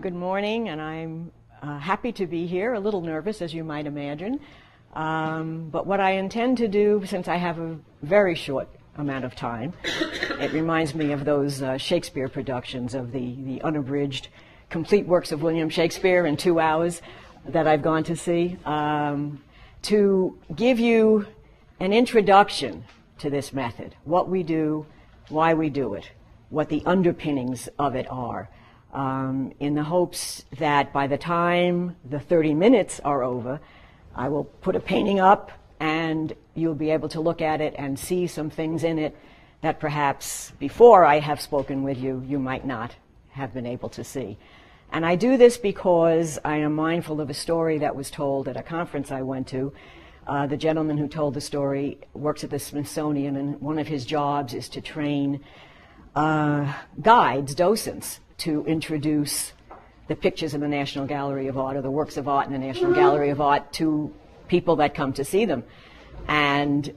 Good morning, and I'm happy to be here, a little nervous, as you might imagine. But what I intend to do, since I have a very short amount of time, it reminds me of those Shakespeare productions of the unabridged complete works of William Shakespeare in 2 hours that I've gone to see, to give you an introduction to this method, what we do, why we do it, what the underpinnings of it are, in the hopes that by the time the 30 minutes are over, I will put a painting up and you'll be able to look at it and see some things in it that perhaps before I have spoken with you, you might not have been able to see. And I do this because I am mindful of a story that was told at a conference I went to. The gentleman who told the story works at the Smithsonian, and one of his jobs is to train guides, docents, to introduce the pictures in the National Gallery of Art or the works of art in the National Gallery of Art to people that come to see them. And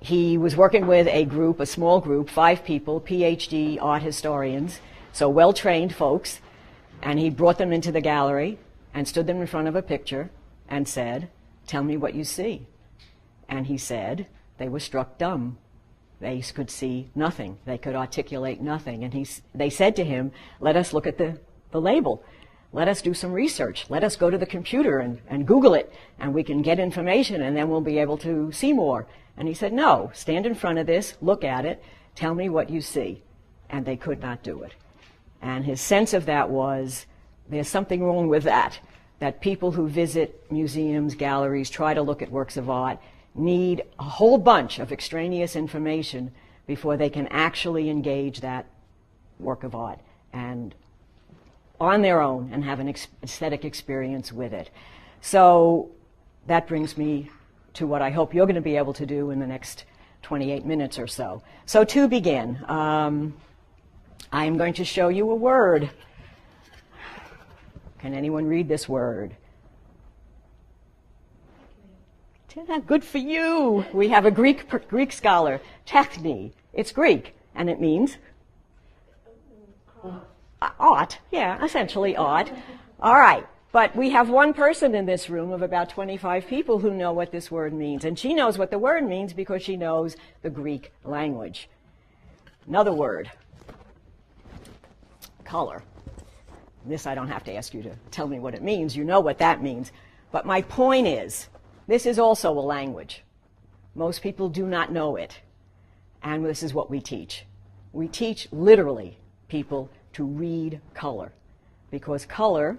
he was working with a group, a small group, 5 people, PhD art historians, so well-trained folks, and he brought them into the gallery and stood them in front of a picture and said, "Tell me what you see." And he said they were struck dumb. They could see nothing. They could articulate nothing. And they said to him, "Let us look at the label. Let us do some research. Let us go to the computer and Google it, and we can get information, and then we'll be able to see more." And he said, "No, stand in front of this, look at it, tell me what you see." And they could not do it. And his sense of that was, there's something wrong with that people who visit museums, galleries, try to look at works of art, need a whole bunch of extraneous information before they can actually engage that work of art and on their own and have an aesthetic experience with it. So that brings me to what I hope you're going to be able to do in the next 28 minutes or so. So to begin, I'm going to show you a word. Can anyone read this word? Good for you. We have a Greek scholar, techne. It's Greek, and it means art. Yeah, essentially art. All right, but we have one person in this room of about 25 people who know what this word means, and she knows what the word means because she knows the Greek language. Another word, color. This I don't have to ask you to tell me what it means. You know what that means. But my point is, this is also a language. Most people do not know it. And this is what we teach. We teach literally people to read color. Because color,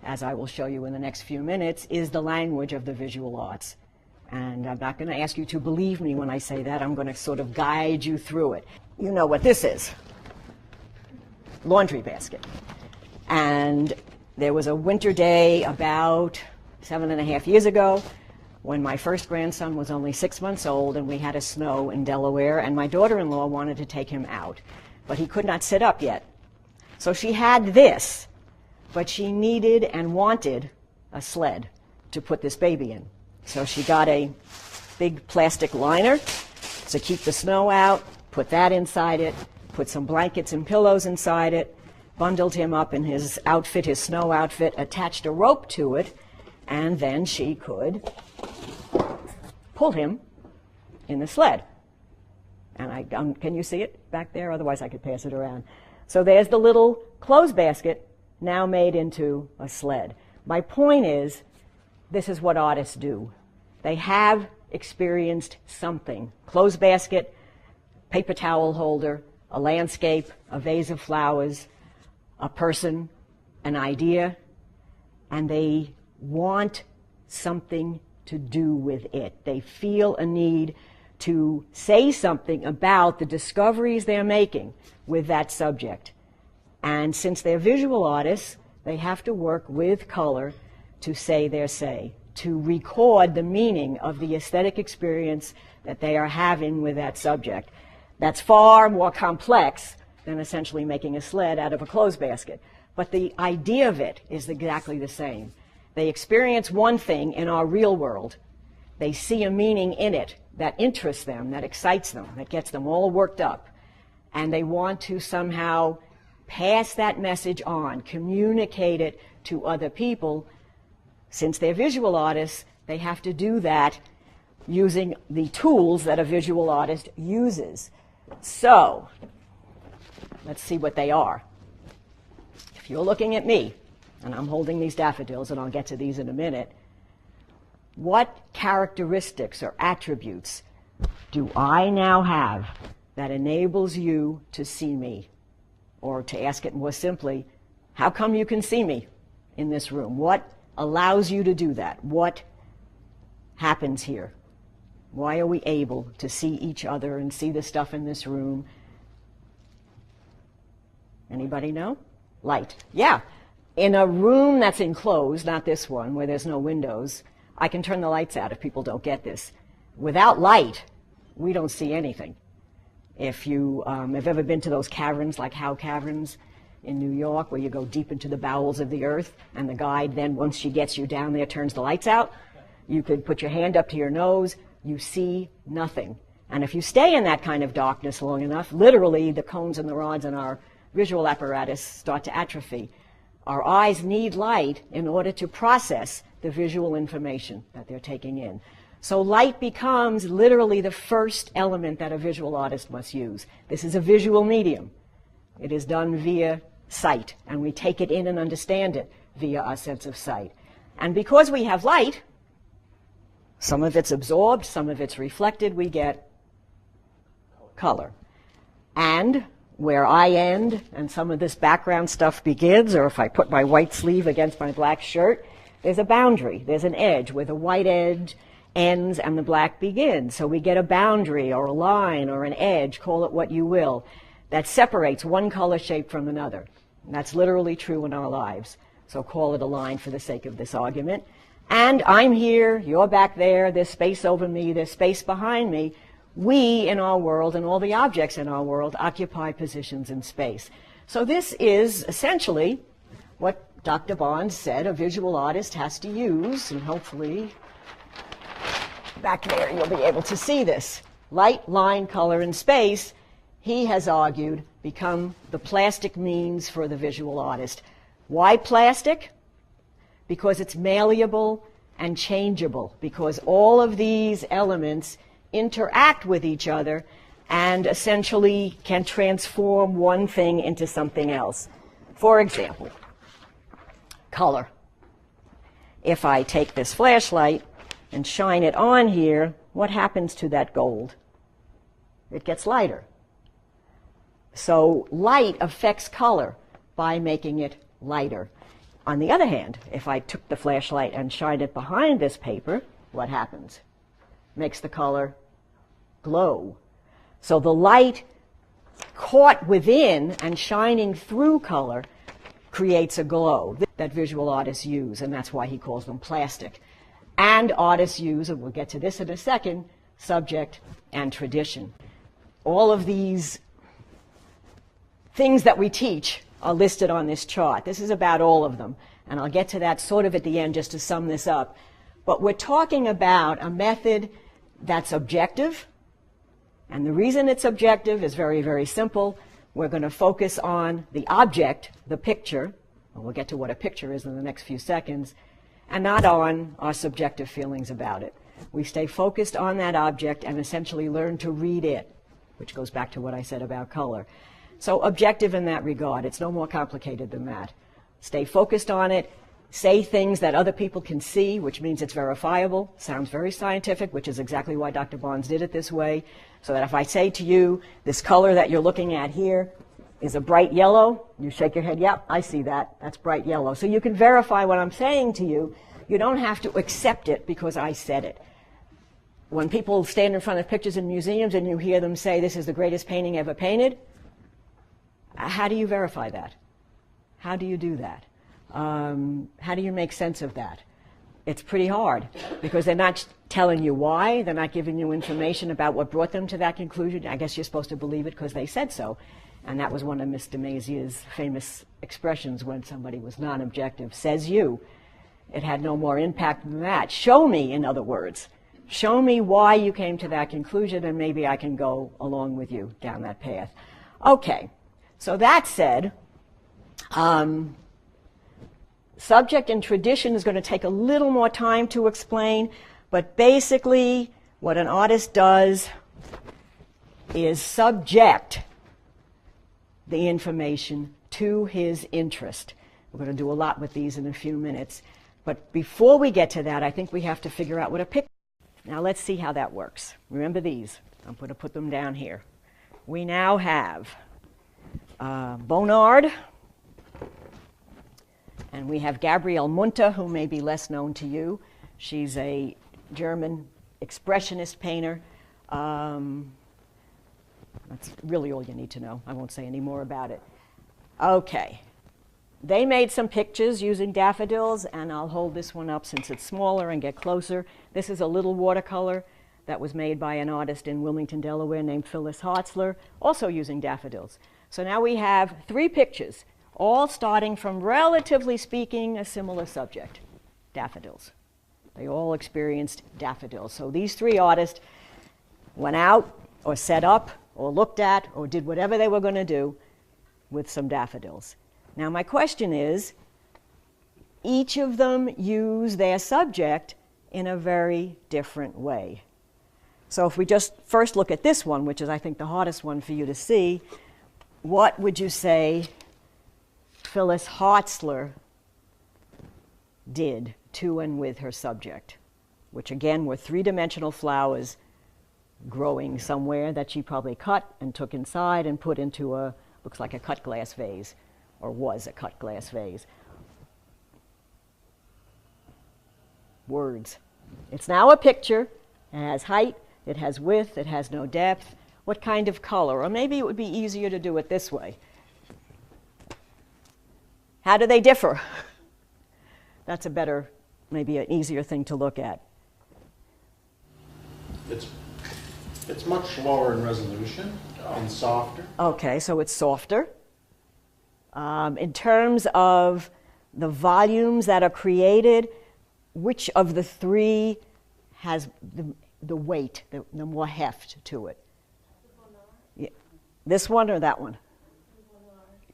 as I will show you in the next few minutes, is the language of the visual arts. And I'm not going to ask you to believe me when I say that. I'm going to sort of guide you through it. You know what this is. Laundry basket. And there was a winter day about 7.5 years ago when my first grandson was only 6 months old, and we had a snow in Delaware, and my daughter-in-law wanted to take him out, but he could not sit up yet. So she had this, but she needed and wanted a sled to put this baby in. So she got a big plastic liner to keep the snow out, put that inside it, put some blankets and pillows inside it, bundled him up in his outfit, his snow outfit, attached a rope to it, and then she could pull him in the sled. And can you see it back there? Otherwise I could pass it around. So there's the little clothes basket now made into a sled. My point is, this is what artists do. They have experienced something. Clothes basket, paper towel holder, a landscape, a vase of flowers, a person, an idea, and they want something to do with it. They feel a need to say something about the discoveries they're making with that subject. And since they're visual artists, they have to work with color to say their say, to record the meaning of the aesthetic experience that they are having with that subject. That's far more complex than essentially making a sled out of a clothes basket. But the idea of it is exactly the same. They experience one thing in our real world. They see a meaning in it that interests them, that excites them, that gets them all worked up. And they want to somehow pass that message on, communicate it to other people. Since they're visual artists, they have to do that using the tools that a visual artist uses. So, let's see what they are. If you're looking at me, and I'm holding these daffodils, and I'll get to these in a minute, what characteristics or attributes do I now have that enables you to see me? Or to ask it more simply, how come you can see me in this room? What allows you to do that? What happens here? Why are we able to see each other and see the stuff in this room? Anybody know? Light. Yeah. In a room that's enclosed, not this one, where there's no windows, I can turn the lights out if people don't get this. Without light, we don't see anything. If you have ever been to those caverns, like Howe Caverns in New York, where you go deep into the bowels of the earth, and the guide then, once she gets you down there, turns the lights out, you could put your hand up to your nose, you see nothing. And if you stay in that kind of darkness long enough, literally the cones and the rods in our visual apparatus start to atrophy. Our eyes need light in order to process the visual information that they're taking in. So light becomes literally the first element that a visual artist must use. This is a visual medium. It is done via sight, and we take it in and understand it via our sense of sight. And because we have light, some of it's absorbed, some of it's reflected, we get color. And where I end and some of this background stuff begins, or if I put my white sleeve against my black shirt, there's a boundary, there's an edge where the white edge ends and the black begins. So we get a boundary or a line or an edge, call it what you will, that separates one color shape from another. And that's literally true in our lives. So call it a line for the sake of this argument. And I'm here, you're back there, there's space over me, there's space behind me. We in our world and all the objects in our world occupy positions in space. So this is essentially what Dr. Barnes said a visual artist has to use, and hopefully back there you'll be able to see this. Light, line, color, and space, he has argued, become the plastic means for the visual artist. Why plastic? Because it's malleable and changeable, because all of these elements interact with each other and essentially can transform one thing into something else. For example, color. If I take this flashlight and shine it on here, what happens to that gold? It gets lighter. So light affects color by making it lighter. On the other hand, if I took the flashlight and shined it behind this paper, what happens? Makes the color glow. So the light caught within and shining through color creates a glow that visual artists use, and that's why he calls them plastic. And artists use, and we'll get to this in a second, subject and tradition. All of these things that we teach are listed on this chart. This is about all of them, and I'll get to that sort of at the end just to sum this up. But we're talking about a method that's objective, and the reason it's objective is very, very simple. We're going to focus on the object, the picture, and we'll get to what a picture is in the next few seconds, and not on our subjective feelings about it. We stay focused on that object and essentially learn to read it, which goes back to what I said about color. So objective in that regard. It's no more complicated than that. Stay focused on it. Say things that other people can see, which means it's verifiable. Sounds very scientific, which is exactly why Dr. Barnes did it this way. So that if I say to you, this color that you're looking at here is a bright yellow, you shake your head, yep, I see that. That's bright yellow. So you can verify what I'm saying to you. You don't have to accept it because I said it. When people stand in front of pictures in museums and you hear them say, this is the greatest painting ever painted, how do you verify that? How do you do that? How do you make sense of that? It's pretty hard because they're not telling you why. They're not giving you information about what brought them to that conclusion. I guess you're supposed to believe it because they said so. And that was one of Miss DeMazia's famous expressions when somebody was non-objective. Says you. It had no more impact than that. Show me, in other words. Show me why you came to that conclusion, and maybe I can go along with you down that path. Okay. So that said, Subject and tradition is going to take a little more time to explain, but basically what an artist does is subject the information to his interest. We're going to do a lot with these in a few minutes. But before we get to that, I think we have to figure out what a picture is. Now let's see how that works. Remember these. I'm going to put them down here. We now have Bonnard, and we have Gabriele Munter, who may be less known to you. She's a German expressionist painter. That's really all you need to know. I won't say any more about it. Okay. They made some pictures using daffodils, and I'll hold this one up since it's smaller and get closer. This is a little watercolor that was made by an artist in Wilmington, Delaware named Phyllis Hartzler, also using daffodils. So now we have 3 pictures, all starting from, relatively speaking, a similar subject, daffodils. They all experienced daffodils. So these 3 artists went out or set up or looked at or did whatever they were going to do with some daffodils. Now my question is, each of them use their subject in a very different way. So if we just first look at this one, which is I think the hardest one for you to see, what would you say Phyllis Hartzler did to and with her subject, which again were 3-dimensional flowers growing somewhere that she probably cut and took inside and put into a, looks like a cut glass vase, or was a cut glass vase. Words. It's now a picture. It has height, it has width, it has no depth. What kind of color? Or maybe it would be easier to do it this way. How do they differ? That's a better, maybe an easier thing to look at. It's much lower in resolution and softer. Okay, so it's softer. In terms of the volumes that are created, which of the 3 has the weight, the more heft to it? Yeah. This one or that one?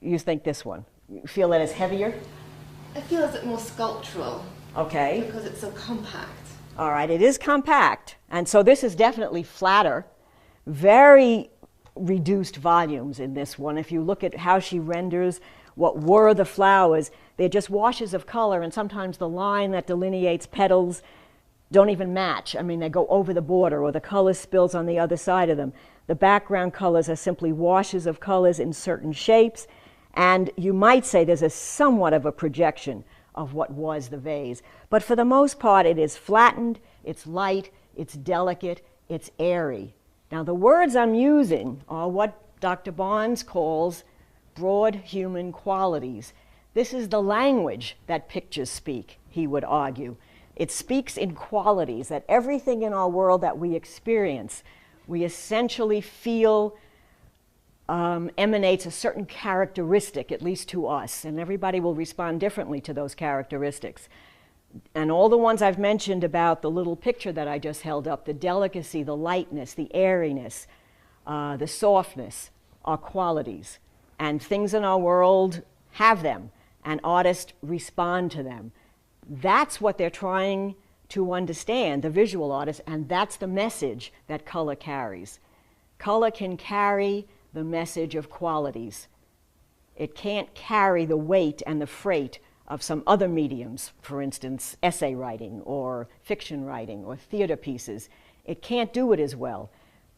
You think this one? You feel that it's heavier? I feel it's more sculptural. Okay. Because it's so compact. All right, it is compact. And so this is definitely flatter. Very reduced volumes in this one. If you look at how she renders what were the flowers, they're just washes of color, and sometimes the line that delineates petals don't even match. I mean, they go over the border, or the color spills on the other side of them. The background colors are simply washes of colors in certain shapes, and you might say there's a somewhat of a projection of what was the vase. But for the most part, it is flattened, it's light, it's delicate, it's airy. Now, the words I'm using are what Dr. Barnes calls broad human qualities. This is the language that pictures speak, he would argue. It speaks in qualities, that everything in our world that we experience, we essentially feel emanates a certain characteristic, at least to us, and everybody will respond differently to those characteristics. And all the ones I've mentioned about the little picture that I just held up, the delicacy, the lightness, the airiness, the softness, are qualities. And things in our world have them, and artists respond to them. That's what they're trying to understand, the visual artist, and that's the message that color carries. Color can carry the message of qualities. It can't carry the weight and the freight of some other mediums, for instance, essay writing or fiction writing or theater pieces. It can't do it as well.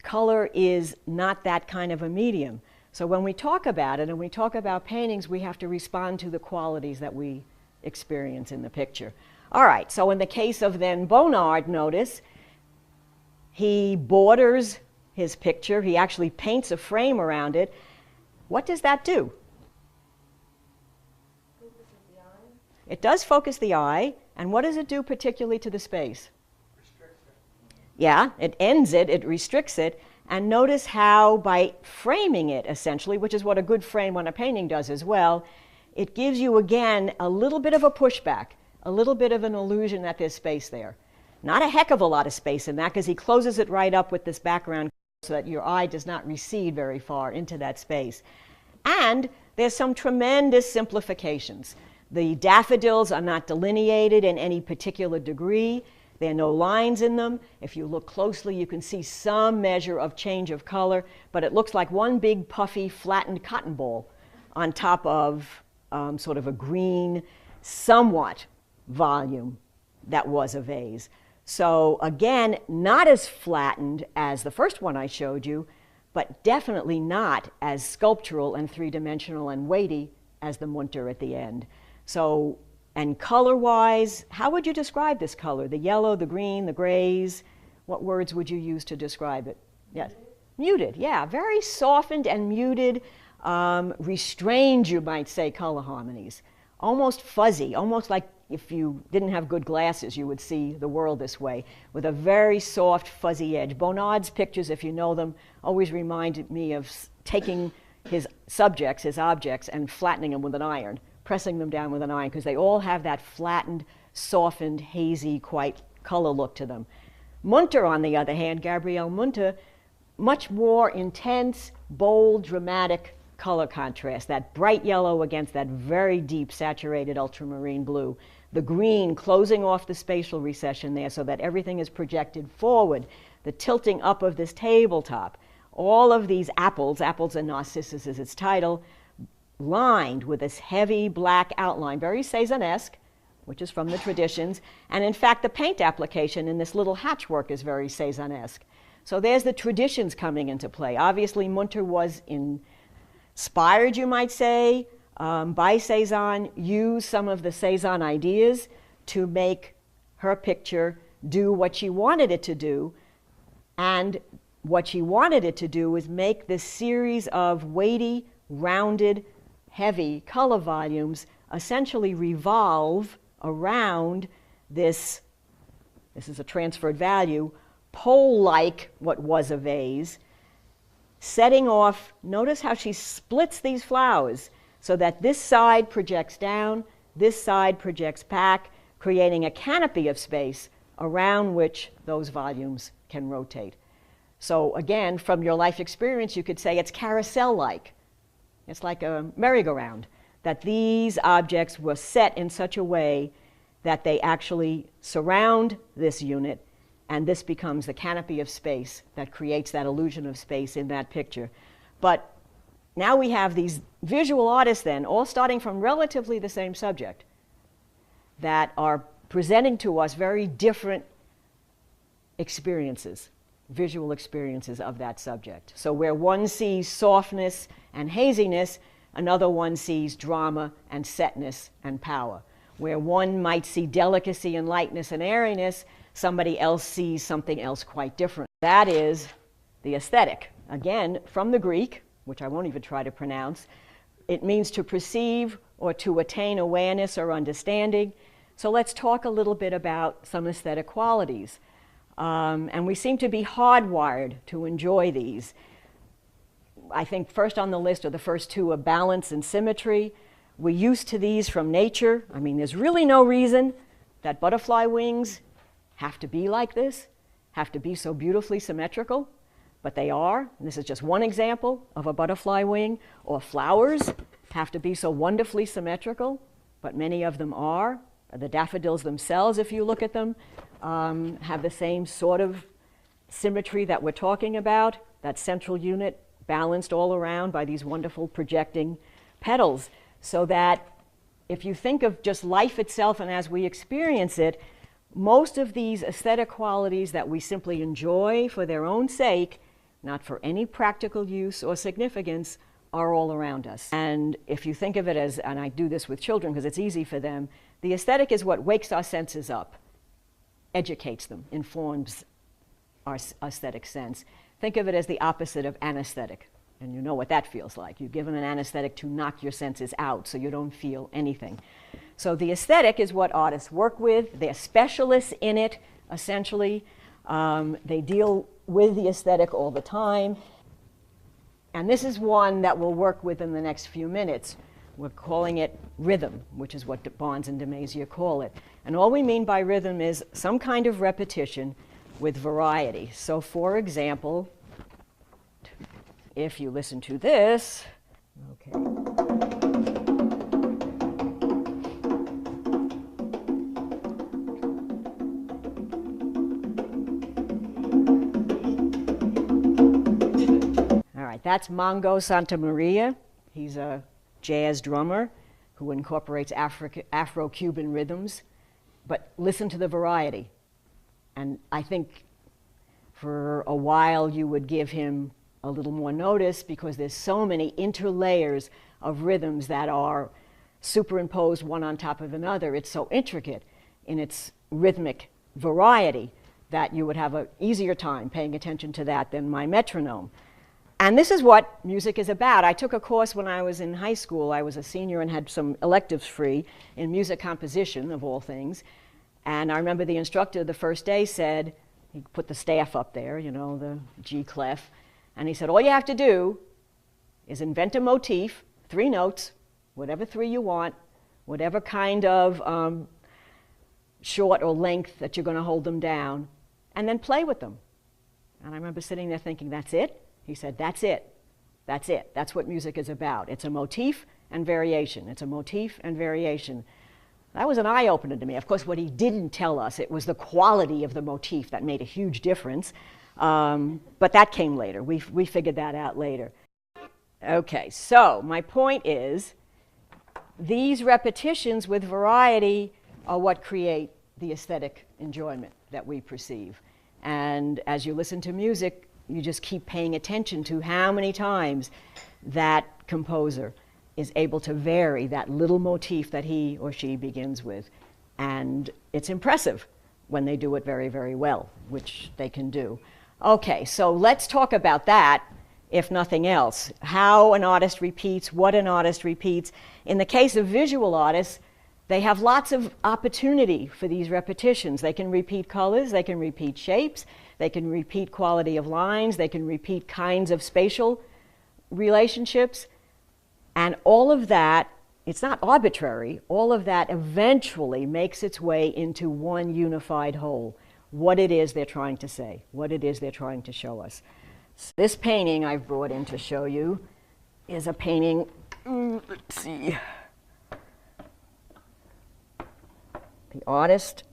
Color is not that kind of a medium. So when we talk about it and we talk about paintings, we have to respond to the qualities that we experience in the picture. All right, so in the case of then Bonnard, notice, he borders his picture. He actually paints a frame around it. What does that do? It does focus the eye, and what does it do particularly to the space? Restricts it. Yeah, it ends it, it restricts it, and notice how by framing it essentially, which is what a good frame on a painting does as well, it gives you again a little bit of a pushback, a little bit of an illusion that there's space there. Not a heck of a lot of space in that, because he closes it right up with this background so that your eye does not recede very far into that space. And There's some tremendous simplifications. The daffodils are not delineated in any particular degree. There are no lines in them. If you look closely, you can see some measure of change of color, but it looks like one big puffy flattened cotton ball on top of sort of a green, somewhat volume that was a vase. So again, not as flattened as the first one I showed you, but definitely not as sculptural and three-dimensional and weighty as the Munter at the end. So, and color-wise, how would you describe this color? The yellow, the green, the grays? What words would you use to describe it? Yes, muted, yeah, very softened and muted, restrained, you might say, color harmonies. Almost fuzzy, almost like if you didn't have good glasses, you would see the world this way, with a very soft, fuzzy edge. Bonnard's pictures, if you know them, always reminded me of taking his subjects, his objects, and flattening them with an iron, pressing them down with an iron, because they all have that flattened, softened, hazy, quite color look to them. Munter, on the other hand, Gabriele Munter, much more intense, bold, dramatic color contrast, that bright yellow against that very deep, saturated ultramarine blue. The green closing off the spatial recession there so that everything is projected forward, the tilting up of this tabletop. All of these apples and narcissus is its title, lined with this heavy black outline, very Cézannesque, which is from the traditions. And in fact, the paint application in this little hatchwork is very Cézannesque. So there's the traditions coming into play. Obviously, Munter was inspired, you might say, by Cézanne, used some of the Cézanne ideas to make her picture do what she wanted it to do. And what she wanted it to do was make this series of weighty, rounded, heavy color volumes essentially revolve around this is a transferred value, pole-like what was a vase, setting off, notice how she splits these flowers so that this side projects down, this side projects back, creating a canopy of space around which those volumes can rotate. So again, from your life experience, you could say it's carousel-like. It's like a merry-go-round, that these objects were set in such a way that they actually surround this unit, and this becomes the canopy of space that creates that illusion of space in that picture. But now we have these visual artists then, all starting from relatively the same subject, that are presenting to us very different experiences, visual experiences of that subject. So where one sees softness and haziness, another one sees drama and setness and power. Where one might see delicacy and lightness and airiness, somebody else sees something else quite different. That is the aesthetic. Again, from the Greek, which I won't even try to pronounce, it means to perceive or to attain awareness or understanding. So let's talk a little bit about some aesthetic qualities. And we seem to be hardwired to enjoy these. I think first on the list are the first two are balance and symmetry. We're used to these from nature. I mean, there's really no reason that butterfly wings have to be like this, have to be so beautifully symmetrical, but they are. And this is just one example of a butterfly wing. Or flowers have to be so wonderfully symmetrical, but many of them are. The daffodils themselves, if you look at them, have the same sort of symmetry that we're talking about, that central unit balanced all around by these wonderful projecting petals. So that if you think of just life itself and as we experience it, most of these aesthetic qualities that we simply enjoy for their own sake, not for any practical use or significance, are all around us. And if you think of it as, and I do this with children because it's easy for them, the aesthetic is what wakes our senses up, educates them, informs our aesthetic sense. Think of it as the opposite of anesthetic. And you know what that feels like. You're given an anesthetic to knock your senses out so you don't feel anything. So the aesthetic is what artists work with. They're specialists in it, essentially. They deal with the aesthetic all the time. And this is one that we'll work with in the next few minutes. We're calling it rhythm, which is what Barnes and DeMazier call it. And all we mean by rhythm is some kind of repetition with variety. So for example, if you listen to this, okay. That's Mongo Santamaria. He's a jazz drummer who incorporates Afro-Cuban rhythms. But listen to the variety. And I think for a while you would give him a little more notice because there's so many interlayers of rhythms that are superimposed one on top of another. It's so intricate in its rhythmic variety that you would have an easier time paying attention to that than my metronome. And this is what music is about. I took a course when I was in high school. I was a senior and had some electives free in music composition, of all things. And I remember the instructor the first day said, he put the staff up there, you know, the G clef, and he said, all you have to do is invent a motif, 3 notes, whatever 3 you want, whatever kind of short or length that you're going to hold them down, and then play with them. And I remember sitting there thinking, that's it? He said, that's it. That's it. That's what music is about. It's a motif and variation. It's a motif and variation. That was an eye-opener to me. Of course, what he didn't tell us, it was the quality of the motif that made a huge difference. But that came later. We figured that out later. Okay, so my point is, these repetitions with variety are what create the aesthetic enjoyment that we perceive. And as you listen to music, you just keep paying attention to how many times that composer is able to vary that little motif that he or she begins with. And it's impressive when they do it very, very well, which they can do. Okay, so let's talk about that, if nothing else. How an artist repeats, what an artist repeats. In the case of visual artists, they have lots of opportunity for these repetitions. They can repeat colors, they can repeat shapes, they can repeat quality of lines, they can repeat kinds of spatial relationships. And all of that, it's not arbitrary, all of that eventually makes its way into one unified whole. What it is they're trying to say, what it is they're trying to show us. So this painting I've brought in to show you is a painting, let's see. The artist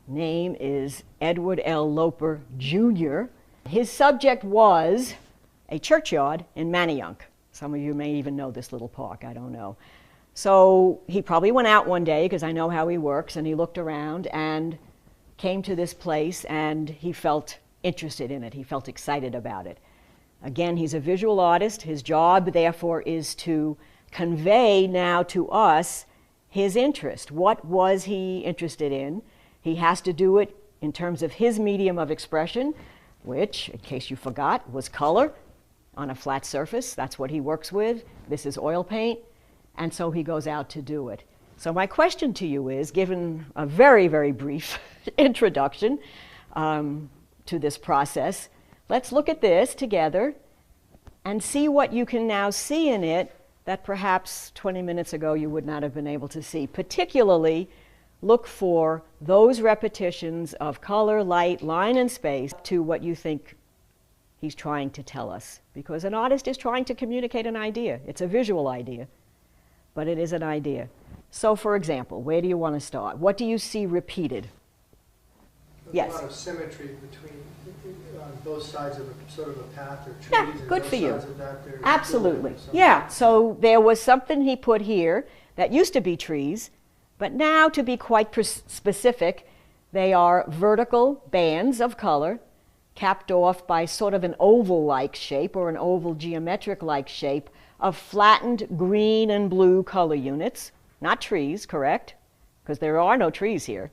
name is Edward L. Loper, Jr. His subject was a churchyard in Manayunk. Some of you may even know this little park, I don't know. So he probably went out one day, because I know how he works, and he looked around and came to this place, and he felt interested in it. He felt excited about it. Again, he's a visual artist. His job, therefore, is to convey now to us his interest. What was he interested in? He has to do it in terms of his medium of expression, which, in case you forgot, was color on a flat surface. That's what he works with. This is oil paint. And so he goes out to do it. So my question to you is, given a very, very brief introduction to this process, let's look at this together and see what you can now see in it that perhaps 20 minutes ago you would not have been able to see. Particularly, look for those repetitions of color, light, line, and space to what you think he's trying to tell us. Because an artist is trying to communicate an idea. It's a visual idea, but it is an idea. So, for example, where do you want to start? What do you see repeated? There's a lot of symmetry between on both sides of a sort of a path or trees. Yeah, and good both for you. sides of that, there's Absolutely. buildings or something. Yeah, so there was something he put here that used to be trees, but now, to be quite specific, they are vertical bands of color capped off by sort of an oval-like shape or an oval geometric-like shape of flattened green and blue color units, not trees, correct? Because there are no trees here.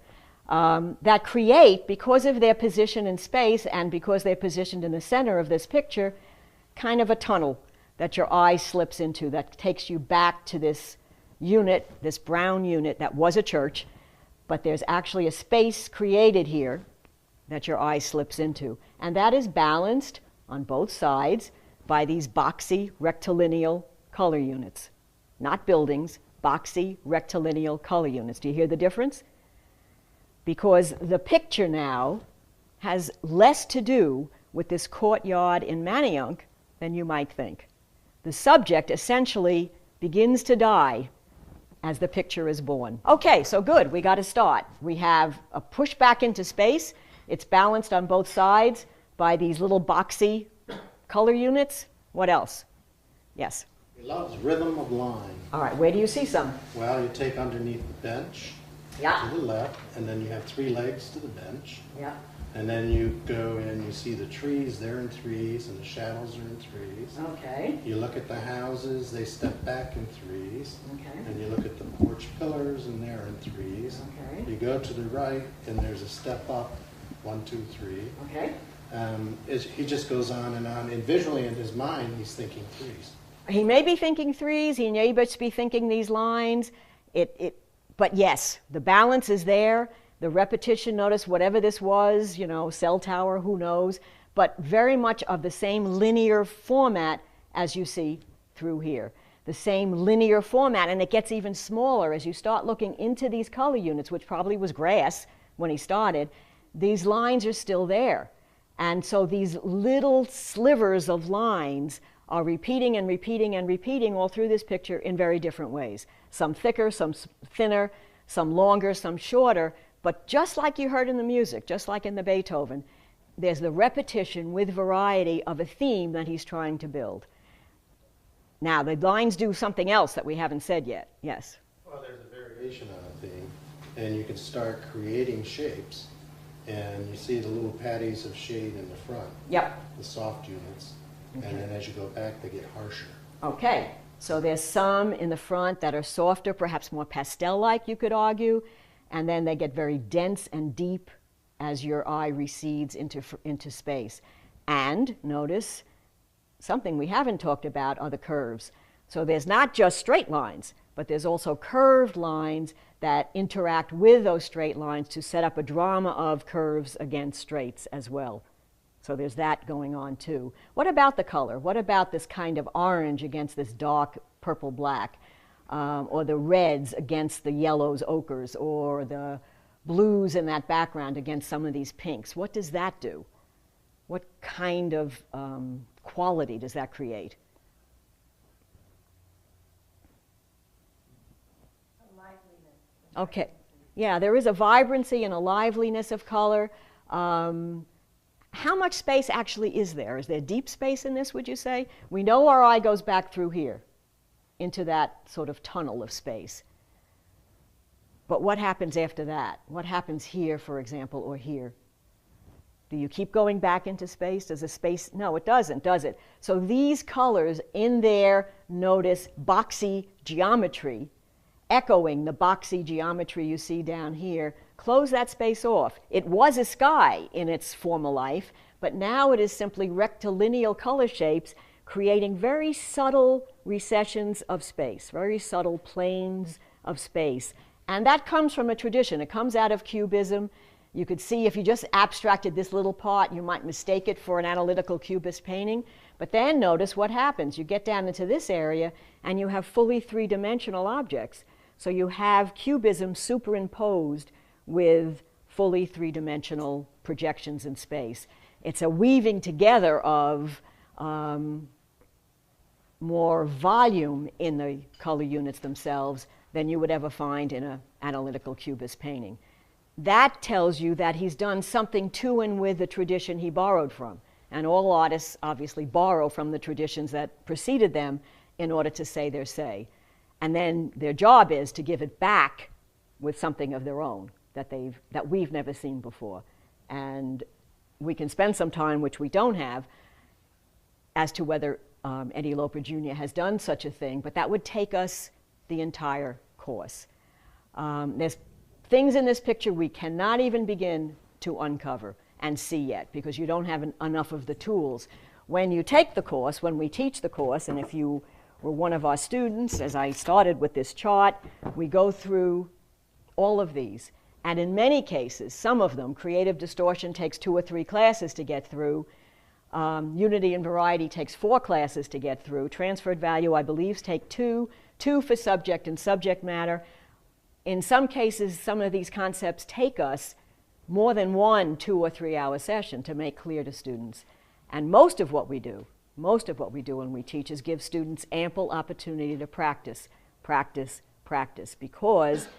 That create, because of their position in space and because they're positioned in the center of this picture, kind of a tunnel that your eye slips into that takes you back to this unit, this brown unit that was a church, but there's actually a space created here that your eye slips into. And that is balanced on both sides by these boxy rectilineal color units. Not buildings, boxy rectilineal color units. Do you hear the difference? Because the picture now has less to do with this courtyard in Manayunk than you might think. The subject essentially begins to die as the picture is born. Okay, so good, we got to start. We have a push back into space. It's balanced on both sides by these little boxy color units. What else? Yes. He loves rhythm of line. All right, where do you see some? Well, you take underneath the bench Yeah. to the left, and then you have 3 legs to the bench. Yeah. And then you go in, you see the trees, they're in 3s, and the shadows are in 3s. Okay. You look at the houses, they step back in 3s. Okay. And you look at the porch pillars, and they're in 3s. Okay. You go to the right, and there's a step up, 1, 2, 3. Okay. He just goes on, and visually in his mind, he's thinking 3s. He may be thinking 3s, he may just be thinking these lines. But yes, the balance is there. The repetition, notice whatever this was, you know, cell tower, who knows, but very much of the same linear format as you see through here. The same linear format, and it gets even smaller as you start looking into these color units, which probably was grass when he started. These lines are still there. And so these little slivers of lines are repeating and repeating and repeating all through this picture in very different ways. Some thicker, some thinner, some longer, some shorter. But just like you heard in the music, just like in the Beethoven, there's the repetition with variety of a theme that he's trying to build. Now, the lines do something else that we haven't said yet. Yes? Well, there's a variation on a theme, and you can start creating shapes. And you see the little patties of shade in the front. Yep. The soft units. Okay. And then as you go back, they get harsher. Okay. So there's some in the front that are softer, perhaps more pastel-like, you could argue. And then they get very dense and deep as your eye recedes into space. And notice, something we haven't talked about are the curves. So there's not just straight lines, but there's also curved lines that interact with those straight lines to set up a drama of curves against straights as well. So there's that going on too. What about the color? What about this kind of orange against this dark purple-black? Or the reds against the yellows, ochres, or the blues in that background against some of these pinks. What does that do? What kind of quality does that create? A liveliness. Okay. Yeah, there is a vibrancy and a liveliness of color. How much space actually is there? Is there deep space in this, would you say? We know our eye goes back through here into that sort of tunnel of space. But what happens after that? What happens here, for example, or here? Do you keep going back into space? Does a space? No, it doesn't, does it? So these colors in their, notice, boxy geometry, echoing the boxy geometry you see down here, close that space off. It was a sky in its former life, but now it is simply rectilineal color shapes creating very subtle recessions of space, very subtle planes of space. And that comes from a tradition. It comes out of Cubism. You could see if you just abstracted this little part, you might mistake it for an analytical Cubist painting. But then notice what happens. You get down into this area and you have fully three-dimensional objects. So you have Cubism superimposed with fully three-dimensional projections in space. It's a weaving together of more volume in the color units themselves than you would ever find in an analytical Cubist painting. That tells you that he's done something to and with the tradition he borrowed from. And all artists obviously borrow from the traditions that preceded them in order to say their say. And then their job is to give it back with something of their own that we've never seen before. And we can spend some time, which we don't have, as to whether Eddie Loper Jr. has done such a thing, but that would take us the entire course. There's things in this picture we cannot even begin to uncover and see yet because you don't have enough of the tools. When you take the course, when we teach the course, and if you were one of our students, as I started with this chart, we go through all of these. And in many cases, some of them, creative distortion takes 2 or 3 classes to get through. Unity and variety takes 4 classes to get through. Transferred value, I believe, take 2 for subject and subject matter. In some cases, some of these concepts take us more than 1 2 or 3 hour session to make clear to students. And most of what we do when we teach is give students ample opportunity to practice, practice, practice, because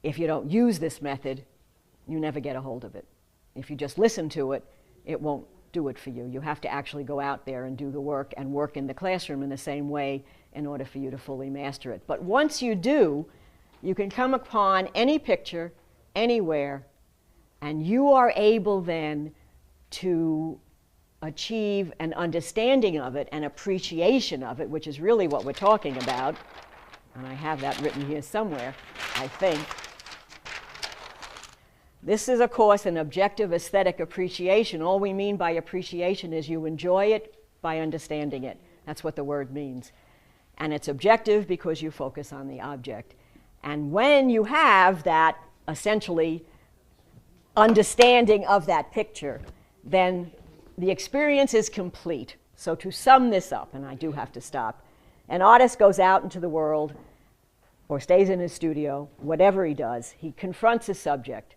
if you don't use this method, you never get a hold of it. If you just listen to it, it won't do it for you. You have to actually go out there and do the work and work in the classroom in the same way in order for you to fully master it. But once you do, you can come upon any picture, anywhere, and you are able then to achieve an understanding of it, an appreciation of it, which is really what we're talking about. And I have that written here somewhere, I think. This is, of course, an objective aesthetic appreciation. All we mean by appreciation is you enjoy it by understanding it. That's what the word means. And it's objective because you focus on the object. And when you have that, essentially, understanding of that picture, then the experience is complete. So to sum this up, and I do have to stop, an artist goes out into the world or stays in his studio, whatever he does, he confronts a subject.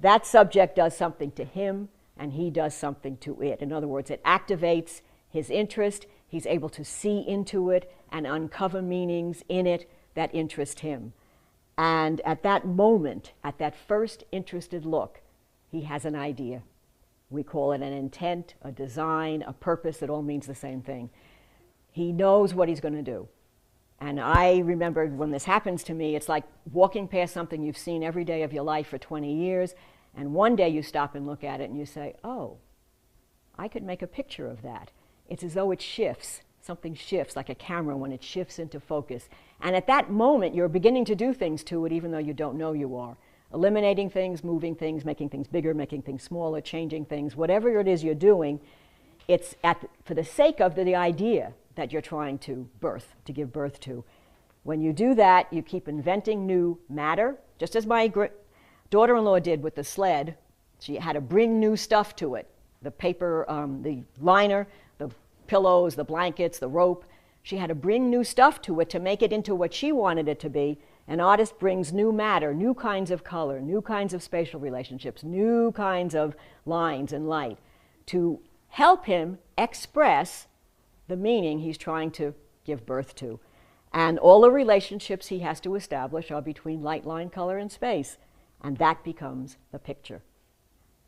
That subject does something to him, and he does something to it. In other words, it activates his interest. He's able to see into it and uncover meanings in it that interest him. And at that moment, at that first interested look, he has an idea. We call it an intent, a design, a purpose. It all means the same thing. He knows what he's going to do. And I remember when this happens to me, it's like walking past something you've seen every day of your life for 20 years, and one day you stop and look at it and you say, oh, I could make a picture of that. It's as though it shifts. Something shifts, like a camera when it shifts into focus. And at that moment, you're beginning to do things to it even though you don't know you are. Eliminating things, moving things, making things bigger, making things smaller, changing things, whatever it is you're doing, it's for the sake of the idea that you're trying to give birth to. When you do that, you keep inventing new matter, just as my daughter-in-law did with the sled. She had to bring new stuff to it. The paper, the liner, the pillows, the blankets, the rope. She had to bring new stuff to it to make it into what she wanted it to be. An artist brings new matter, new kinds of color, new kinds of spatial relationships, new kinds of lines and light to help him express the meaning he's trying to give birth to. And all the relationships he has to establish are between light, line, color, and space. And that becomes the picture.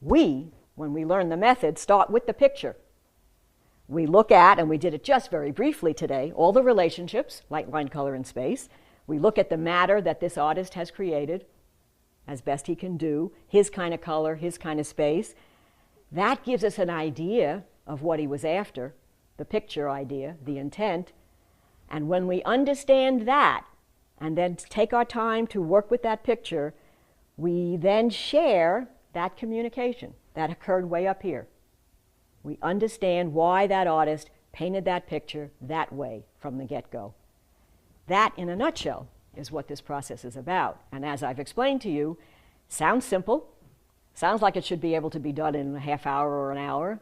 We, when we learn the method, start with the picture. We look at, and we did it just very briefly today, all the relationships, light, line, color, and space. We look at the matter that this artist has created as best he can do, his kind of color, his kind of space. That gives us an idea of what he was after, the picture idea, the intent. And when we understand that, and then take our time to work with that picture, we then share that communication that occurred way up here. We understand why that artist painted that picture that way from the get-go. That, in a nutshell, is what this process is about. And as I've explained to you, sounds simple, sounds like it should be able to be done in a half hour or an hour.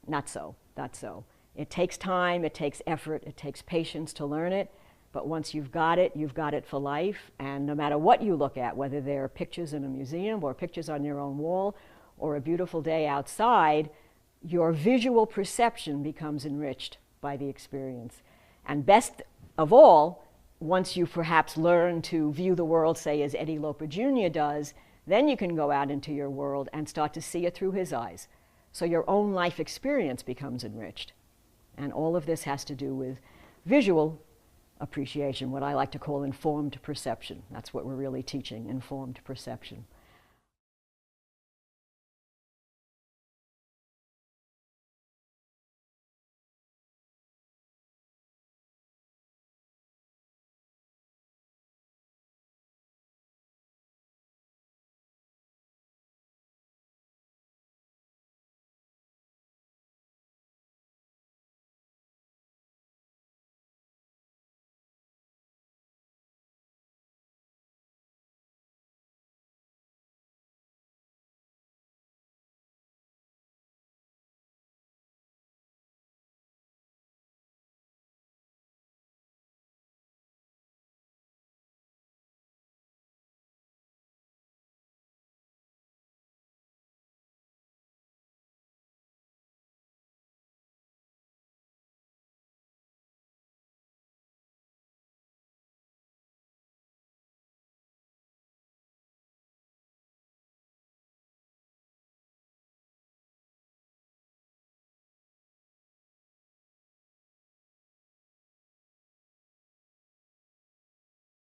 Not so, not so. It takes time, it takes effort, it takes patience to learn it, but once you've got it for life. And no matter what you look at, whether they're pictures in a museum or pictures on your own wall or a beautiful day outside, your visual perception becomes enriched by the experience. And best of all, once you perhaps learn to view the world, say, as Eddie Loper Jr. does, then you can go out into your world and start to see it through his eyes. So your own life experience becomes enriched. And all of this has to do with visual appreciation, what I like to call informed perception. That's what we're really teaching, informed perception.